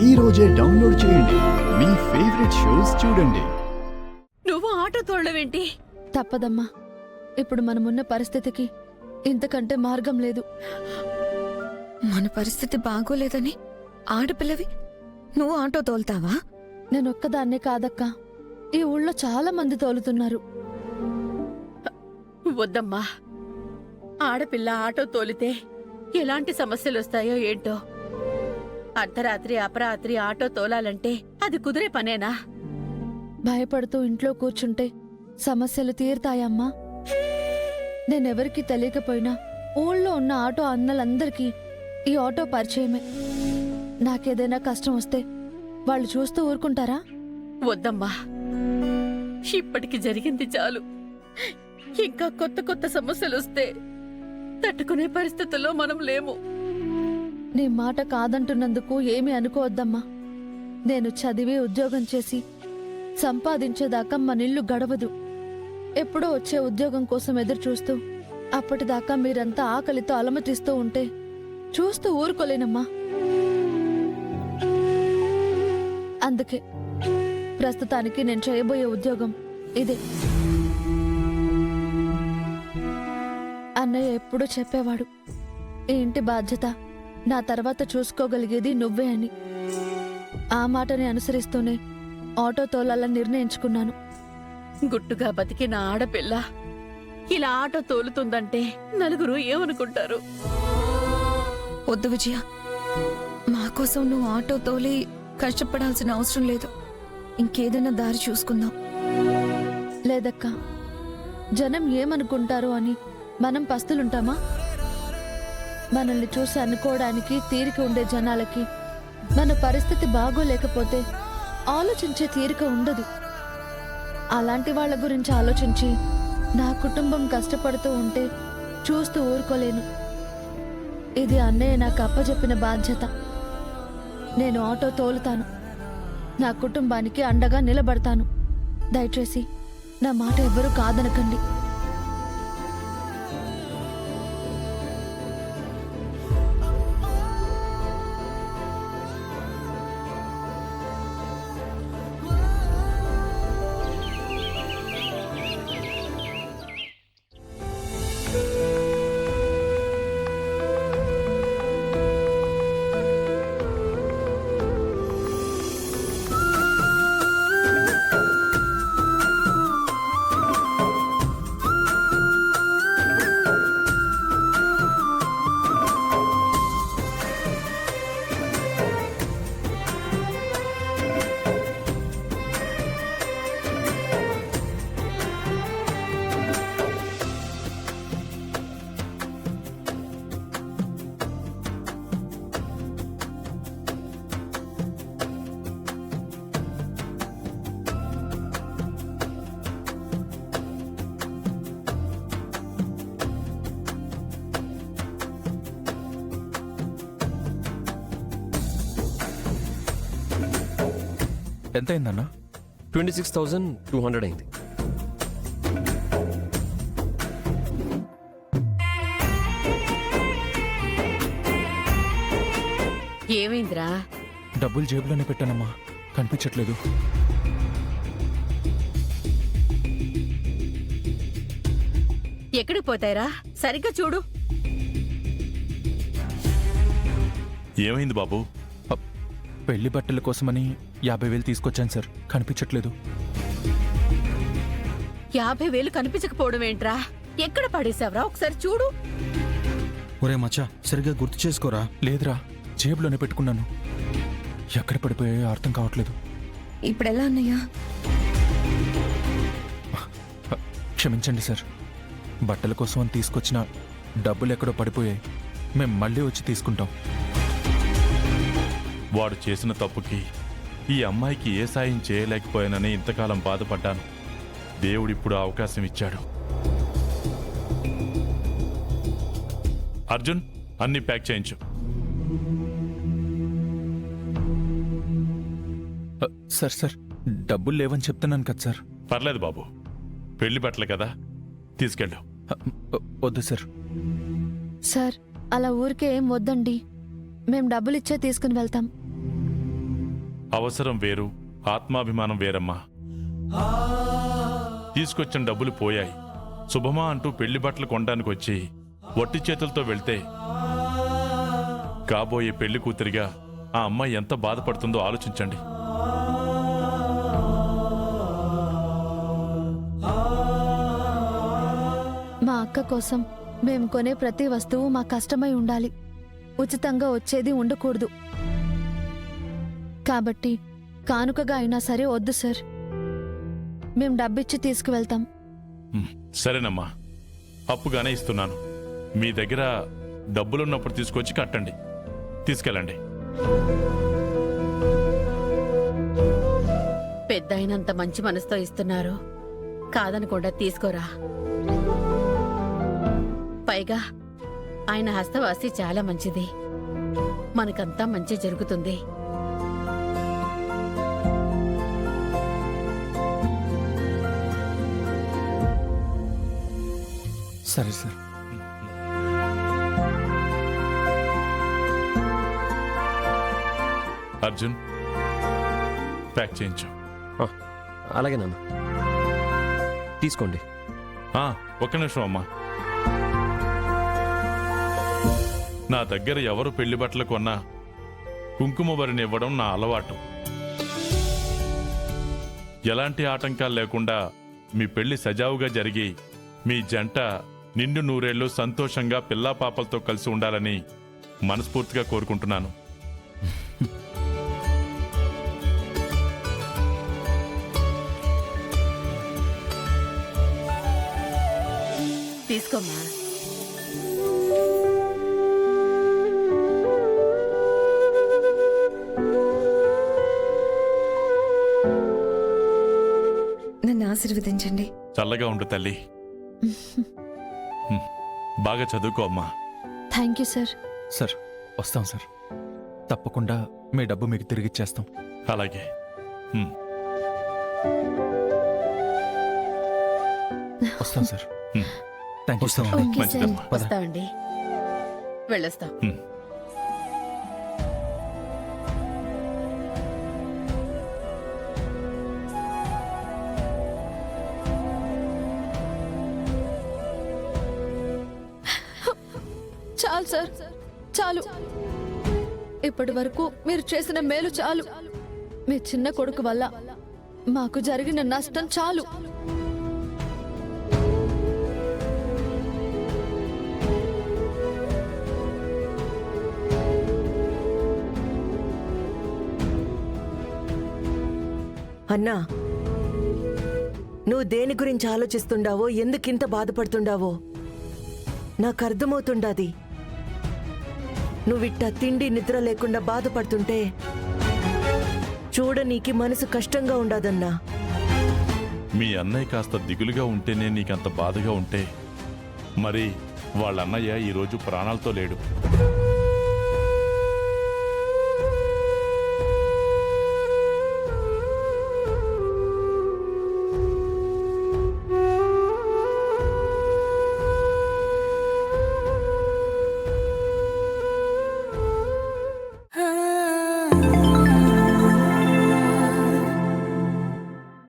ఈ రోజే డౌన్లోడ్ చేయండి. మీ ఫేవరెట్ షోస్ చూడండి. నువ్వు ఆటో తోడవేంటి? తప్పదమ్మా. ఇప్పుడు మనమున్న పరిస్థితికి ఇంతకంటే మార్గం లేదు. మన పరిస్థితి బాగోలేదని ఆడపిల్లవి నువ్వు ఆటో తోలుతావా? నేనొక్కదాన్నే కాదక్కా, ఈ ఊళ్ళో చాలా మంది తోలుతున్నారు. వద్దమ్మా. ఆడపిల్ల ఆటో తోలితే ఎలాంటి సమస్యలు వస్తాయో ఏంటో. అర్ధరాత్రి అపరాత్రి ఆటో తోలాలంటే అది కుదిరే పనేనా? భయపడుతూ ఇంట్లో కూర్చుంటే సమస్యలు తీరుతాయమ్మా. నేనెవరికీ తెలియకపోయినా ఊళ్ళో ఉన్న ఆటో అన్నలందరికీ ఈ ఆటో పరిచయమే. నాకేదైనా కష్టం వస్తే వాళ్ళు చూస్తూ ఊరుకుంటారా? వద్దమ్మా. ఇప్పటికి జరిగింది చాలు. ఇంకా కొత్త కొత్త సమస్యలు వస్తే తట్టుకునే పరిస్థితుల్లో మనం లేము. నీ మాట కాదంటున్నందుకు ఏమీ అనుకోవద్దమ్మా. నేను చదివి ఉద్యోగం చేసి సంపాదించేదాకా మనిల్లు గడవదు. ఎప్పుడో వచ్చే ఉద్యోగం కోసం ఎదురు చూస్తూ అప్పటిదాకా మీరంతా ఆకలితో అలమటిస్తూ ఉంటే చూస్తూ ఊరుకోలేనమ్మా. అందుకే ప్రస్తుతానికి నేను చేయబోయే ఉద్యోగం ఇదే. అన్నయ్య ఎప్పుడూ చెప్పేవాడు, ఈ ఇంటి బాధ్యత నా తర్వాత చూసుకోగలిగేది నువ్వే అని. ఆ మాటని అనుసరిస్తూనే ఆటో తోలాలని నిర్ణయించుకున్నాను. గుట్టుగా బతికిన ఆడపిల్ల ఇలా ఆటో తోలుతుందంటే నలుగురు ఏమనుకుంటారు? వద్దు విజయ, మా కోసం నువ్వు ఆటో తోలి కష్టపడాల్సిన అవసరం లేదు. ఇంకేదైనా దారి చూసుకుందాం. లేదక్కా, జనం ఏమనుకుంటారు అని మనం పస్తులుంటామా? మనల్ని చూసి అనుకోవడానికి తీరిక ఉండే జనాలకి మన పరిస్థితి బాగోలేకపోతే ఆలోచించే తీరిక ఉండదు. అలాంటి వాళ్ళ గురించి ఆలోచించి నా కుటుంబం కష్టపడుతూ ఉంటే చూస్తూ ఊరుకోలేను. ఇది అన్నయ్య నాకు అప్పచెప్పిన బాధ్యత. నేను ఆటో తోలుతాను. నా కుటుంబానికి అండగా నిలబడతాను. దయచేసి నా మాట ఎవ్వరూ కాదనకండి. ఎంత అయిందన్నా? 26,200 అయింది. ఏమైందిరా? డబ్బులు జేబులోనే పెట్టానమ్మా, కనిపించట్లేదు. ఎక్కడికి పోతాయిరా? సరిగ్గా చూడు. ఏమైంది బాబు? పెళ్లి బట్టల కోసమని 50,000 తీసుకొచ్చాను సార్, కనిపించట్లేదు. 50,000 కనిపించకపోవడం ఏంట్రా? ఎక్కడ పడేసావరా? ఒకసారి చూడు. ఒరే మచ్చా, సరిగ్గా గుర్తు చేసుకోరా. లేదురా, జేబులోనే పెట్టుకున్నాను. ఎక్కడ పడిపోయాయో అర్థం కావట్లేదు. ఇప్పుడెలా అన్నయ్యా? క్షమించండి సార్, బట్టల కోసం అని తీసుకొచ్చిన డబ్బులు ఎక్కడో పడిపోయాయి. మేం మళ్ళీ వచ్చి తీసుకుంటాం. వాడు చేసిన తప్పుకి ఈ అమ్మాయికి ఏ సాయం చేయలేకపోయానని ఇంతకాలం బాధపడ్డాను. దేవుడిప్పుడు అవకాశం ఇచ్చాడు. అర్జున్, అన్ని ప్యాక్ చేయించు. సార్ డబ్బులు లేవని చెప్తున్నాను కదా సార్. పర్లేదు బాబు, పెళ్లి బట్టలు కదా, తీసుకెళ్ళు. వద్దు సార్. సార్, అలా ఊరికే ఏం వద్దండి. మేం డబ్బులిచ్చే తీసుకుని వెళ్తాం. అవసరం వేరు, ఆత్మాభిమానం వేరమ్మా. తీసుకొచ్చిన డబ్బులు పోయాయి. శుభమా అంటూ పెళ్లి బట్టలు కొనడానికి వచ్చి వట్టి చేతులతో వెళ్తే కాబోయే పెళ్లి కూతురిగా ఆ అమ్మాయి ఎంత బాధపడుతుందో ఆలోచించండి. మా అక్క కోసం మేము కొనే ప్రతి వస్తువు మా కష్టమై ఉండాలి. ఉచితంగా వచ్చేది ఉండకూడదు. కాబట్టి కానుకగా అయినా సరే వద్దు సార్. మేం డబ్బిచ్చి తీసుకువెళ్తాం. సరేనమ్మా, అప్పుగానే ఇస్తున్నాను. మీ దగ్గర డబ్బులున్నప్పుడు తీసుకొచ్చి కట్టండి, తీసుకెళ్ళండి. పెద్ద అయినంత మంచి మనసుతో ఇస్తున్నారు, కాదనకుండా తీసుకోరా. పైగా ఆయన హస్తవాసి చాలా మంచిది. మనకంతా మంచి జరుగుతుంది. సరే సార్. అర్జున్, ప్యాక్ చేయించు. అలాగే నాన్న, తీసుకోండి. ఒక్క నిమిషం అమ్మా. నా దగ్గర ఎవరు పెళ్లి బట్టలు కొన్నా కుంకుమ భరిని ఇవ్వడం నా అలవాటు. ఎలాంటి ఆటంకాలు లేకుండా మీ పెళ్లి సజావుగా జరిగి మీ జంట నిండు నూరేళ్లు సంతోషంగా పిల్లా పాపలతో కలిసి ఉండాలని మనస్ఫూర్తిగా కోరుకుంటున్నాను. తీసుకోమ్మా. నన్ను ఆశీర్వదించండి. చల్లగా ఉండు తల్లి. బాగా చదువుకో అమ్మా. Thank you sir. సార్ వస్తాం సార్. తప్పకుండా మీ డబ్బు మీకు తిరిగిచ్చేస్తాం. అలాగే. వస్తాం sir. Thank you sir. Okay sir. మంచిదమ్మా. వస్తామండి, వెళ్ళొస్తాం. చాలు సార్, చాలు. ఇప్పటి వరకు మీరు చేసిన మేలు చాలు. మీ చిన్న కొడుకు వల్ల మాకు జరిగిన నష్టం చాలు. అన్నా, నువ్వు దేని గురించి ఆలోచిస్తుండావో, ఎందుకింత బాధపడుతుండావో నాకు అర్థమవుతుండాది. నువ్విట్టా తిండి నిద్ర లేకుండా బాధపడుతుంటే చూడనీకి మనసు కష్టంగా ఉండాదన్నా. మీ అన్నయ్య కాస్త దిగులుగా ఉంటేనే నీకంత బాధగా ఉంటే మరి వాళ్ళ అన్నయ్య ఈరోజు ప్రాణాలతో లేడు.